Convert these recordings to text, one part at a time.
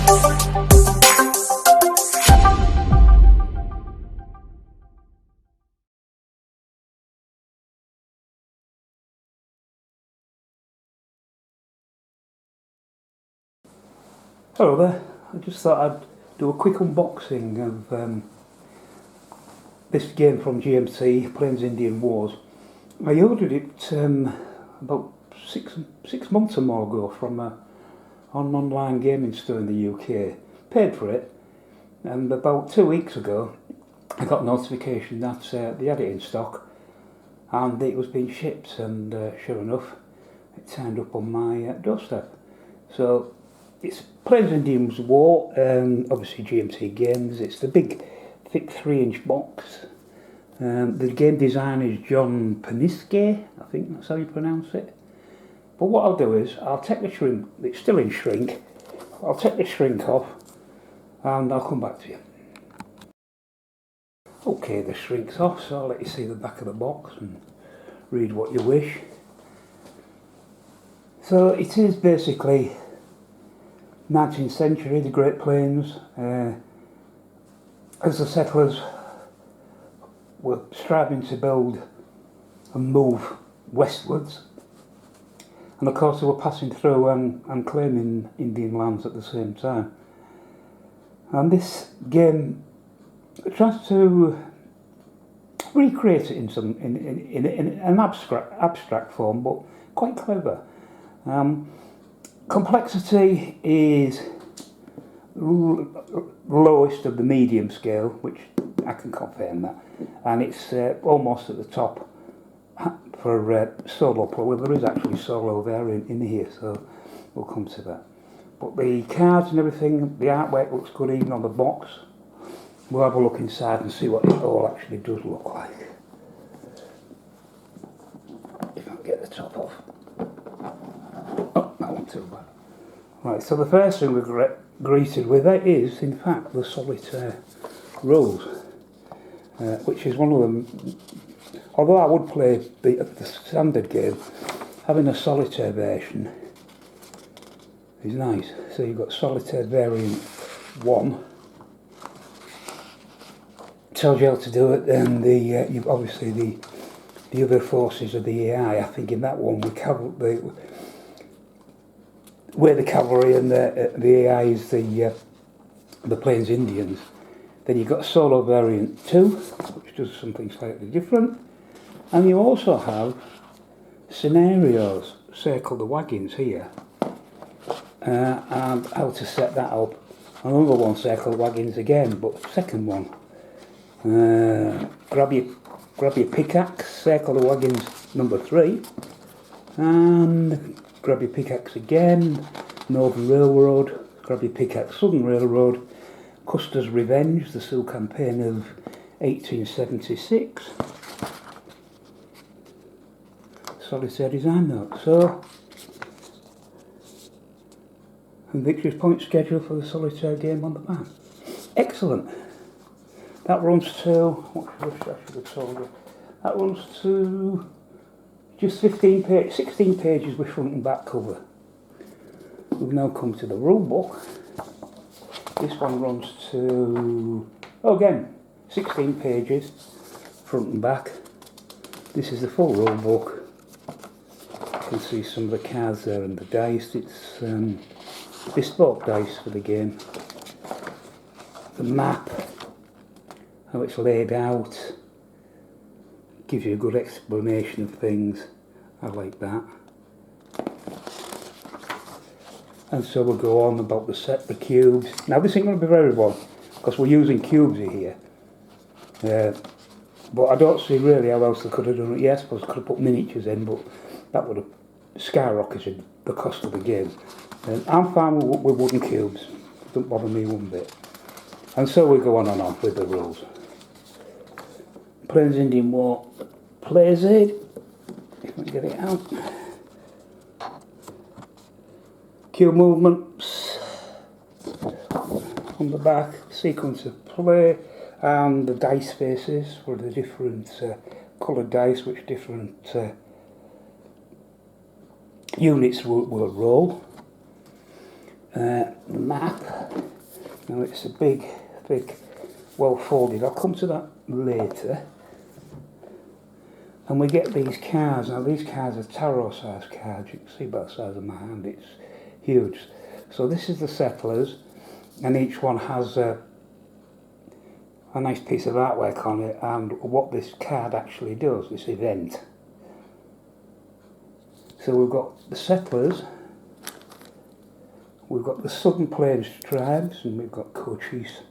Hello there, I just thought I'd do a quick unboxing of this game from GMT, Plains Indian Wars. I ordered it about six months or more ago from an online gaming store in the UK. Paid for it, and about 2 weeks ago I got a notification that they had it in stock and it was being shipped, and sure enough it turned up on my doorstep. So it's Plains Indian War, obviously GMT Games. It's the big, thick 3-inch box. The game designer is John Paniske, I think that's how you pronounce it. But what I'll do is, I'll take the shrink, it's still in shrink, I'll take the shrink off and I'll come back to you. Okay, the shrink's off, so I'll let you see the back of the box and read what you wish. So it is basically 19th century, the Great Plains, as the settlers were striving to build and move westwards, and of course they were passing through and claiming Indian lands at the same time. And this game tries to recreate it in an abstract form, but quite clever. Complexity is lowest of the medium scale, which I can confirm that, and it's almost at the top for solo play. Well, there is actually solo there in here, so we'll come to that. But the cards and everything, the artwork looks good even on the box. We'll have a look inside and see what it all actually does look like. If I can get the top off. Oh, that one too bad. Right, so the first thing we're greeted with is, in fact, the solitaire rules, which is one of them. Although I would play the standard game, having a solitaire version is nice. So you've got solitaire variant 1, tells you how to do it. Then you've obviously the other forces of the AI. I think in that one where the cavalry and the AI is the Plains Indians. Then you've got solo variant 2, which does something slightly different. And you also have scenarios, circle the wagons here, and how to set that up. Another one, circle the wagons again, but second one. Grab your pickaxe, circle the wagons number 3, and grab your pickaxe again, Northern Railroad, grab your pickaxe, Southern Railroad, Custer's Revenge, the Sioux Campaign of 1876, solitaire design note. So, and victory point schedule for the solitaire game on the back. Excellent. That runs to, what should I have told you? That runs to just 16 pages with front and back cover. We've now come to the rule book. This one runs to, again, 16 pages, front and back. This is the full rule book. You can see some of the cards there and the dice. It's bespoke dice for the game. The map, how it's laid out, gives you a good explanation of things. I like that. And so we'll go on about the cubes. Now this ain't going to be very long, because we're using cubes here. But I don't see really how else they could have done it. Yes, I suppose they could have put miniatures in, but that would have skyrocketed the cost of the game. I'm fine with wooden cubes. It doesn't bother me one bit. And so we go on and on with the rules. Plains Indian War plays it. If I can get it out. Cube movements on the back, sequence of play, and the dice faces for the different coloured dice, which different units will roll. the map. Now it's a big, well folded. I'll come to that later. And we get these cards. Now these cards are tarot size cards. You can see by the size of my hand, it's huge. So this is the settlers, and each one has a nice piece of artwork on it and what this card actually does, this event. So we've got the settlers, we've got the Southern Plains tribes, and we've got Cochise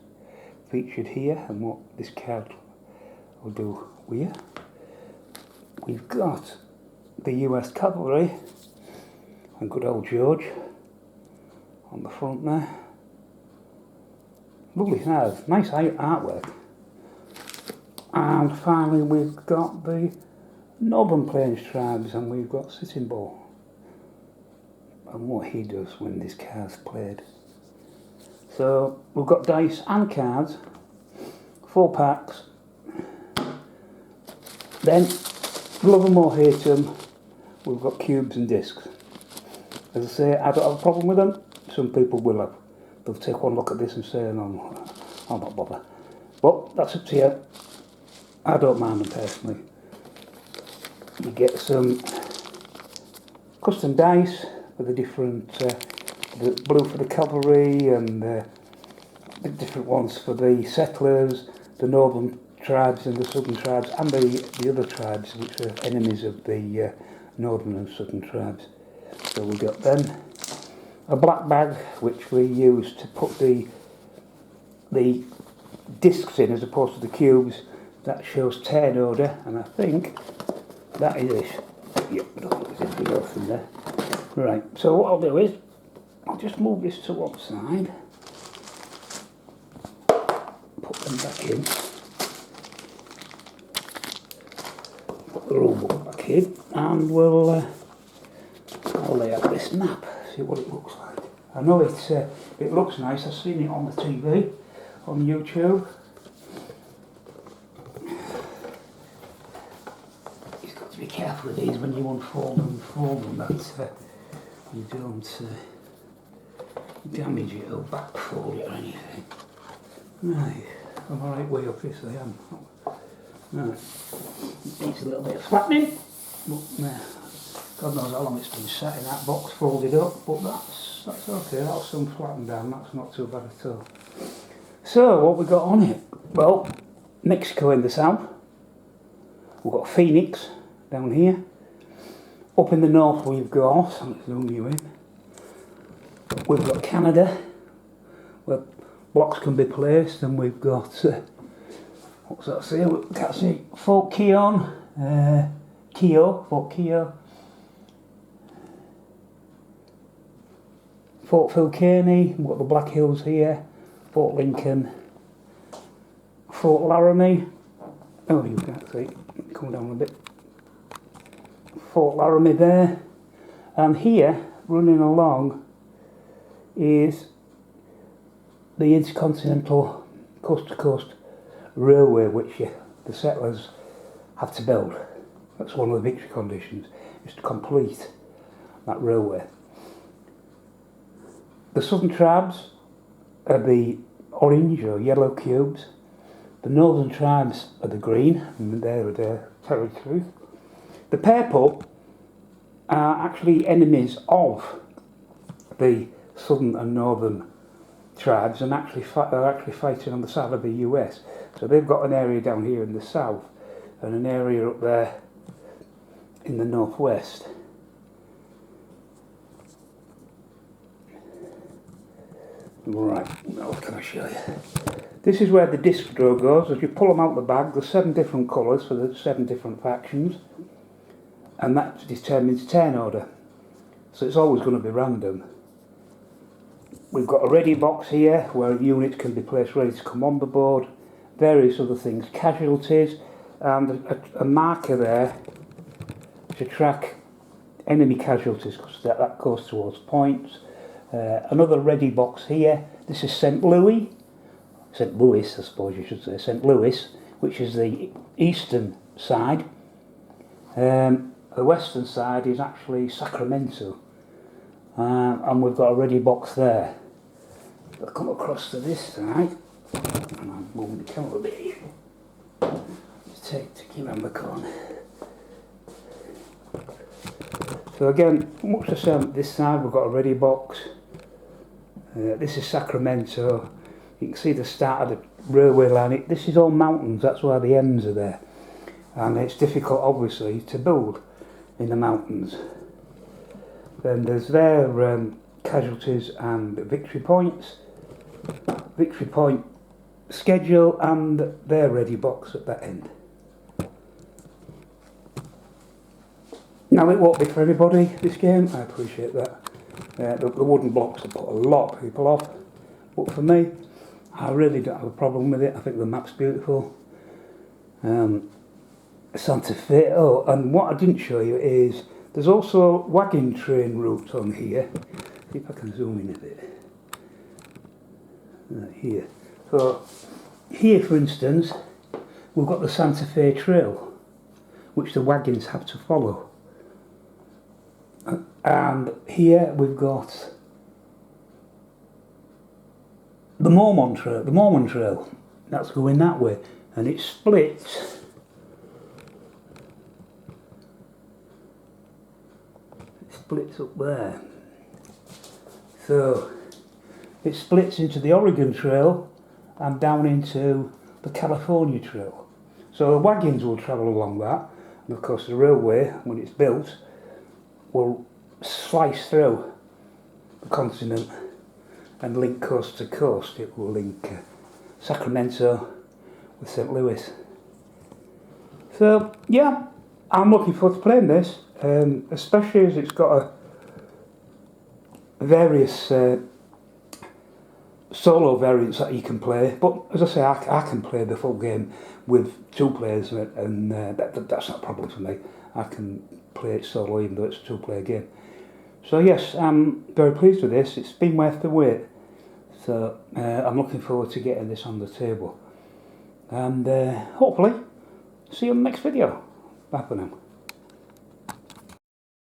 featured here and what this card will do here. We've got the US cavalry and good old George on the front there. Lovely cards, nice artwork. And finally we've got the Northern Plains tribes, and we've got Sitting Bull and what he does when this card's played. So we've got dice and cards, 4 packs. Then, love them or hate them, we've got cubes and discs. As I say, I don't have a problem with them. Some people will have. They'll take one look at this and say, no, I'll not bother. But that's up to you. I don't mind them personally. You get some custom dice with the different, the blue for the cavalry and the different ones for the settlers, the northern tribes and the southern tribes, and the other tribes which are enemies of the northern and southern tribes. So we got them. A black bag which we use to put the discs in as opposed to the cubes. That shows turn order, and I think that is it. Yep, there's anything else in there. Right, so what I'll do is I'll just move this to one side, put them back in, put the rule book back in, and I'll lay out this map, see what it looks like. I know it looks nice. I've seen it on the TV, on YouTube. You've got to be careful with these when you unfold and fold them, that you don't damage it or backfold it or anything. Right, I'm alright way up this, I am. Right, it needs a little bit of flattening, but God knows how long it's been sat in that box folded up, but that's okay, that'll soon flatten down, that's not too bad at all. So, what we got on it? Well, Mexico in the south, we've got Phoenix down here, up in the north we've got, let's zoom you in, we've got Canada, where blocks can be placed, and we've got, what's that say? We can't see, Fort Keogh, Fort Keogh, Fort Phil Kearny, we've got the Black Hills here, Fort Lincoln, Fort Laramie, oh you can't see, come down a bit, Fort Laramie there, and here, running along, is the Intercontinental Coast to Coast Railway, which the settlers have to build. That's one of the victory conditions, is to complete that railway. The southern tribes are the orange or yellow cubes. The northern tribes are the green, and they're their territories. The purple are actually enemies of the southern and northern tribes, and are actually fighting on the side of the US. So they've got an area down here in the south and an area up there in the northwest. Right, now what can I show you? This is where the disc draw goes. As you pull them out of the bag, there's 7 different colours for the 7 different factions, and that determines turn order. So it's always going to be random. We've got a ready box here where units can be placed ready to come on the board, various other things, casualties, and a marker there to track enemy casualties, because that goes towards points. Another ready box here. This is St. Louis, I suppose you should say, St. Louis, which is the eastern side. The western side is actually Sacramento, and we've got a ready box there. I'll come across to this side, and I'm moving the camera a bit here. Just take you around the corner. So again, much the same this side, we've got a ready box. This is Sacramento. You can see the start of the railway line. This is all mountains, that's why the ends are there. And it's difficult, obviously, to build in the mountains. Then there's their casualties and victory points. Victory point schedule and their ready box at that end. Now it won't be for everybody, this game, I appreciate that. The wooden blocks have put a lot of people off, but for me, I really don't have a problem with it. I think the map's beautiful. Santa Fe, oh, and what I didn't show you is, there's also wagon train route on here. See if I can zoom in a bit. Here. So, here for instance, we've got the Santa Fe Trail, which the wagons have to follow. And here we've got the Mormon Trail, that's going that way, and it splits. It splits up there. So it splits into the Oregon Trail and down into the California Trail. So the wagons will travel along that, and of course the railway, when it's built, will slice through the continent and link coast to coast. It will link Sacramento with St. Louis. So yeah, I'm looking forward to playing this, especially as it's got various solo variants that you can play. But as I say, I can play the full game with 2 players, and that's not a problem for me. I can play it solo even though it's a 2-player game. So yes, I'm very pleased with this. It's been worth the wait. So I'm looking forward to getting this on the table. And hopefully, see you in the next video. Bye for now.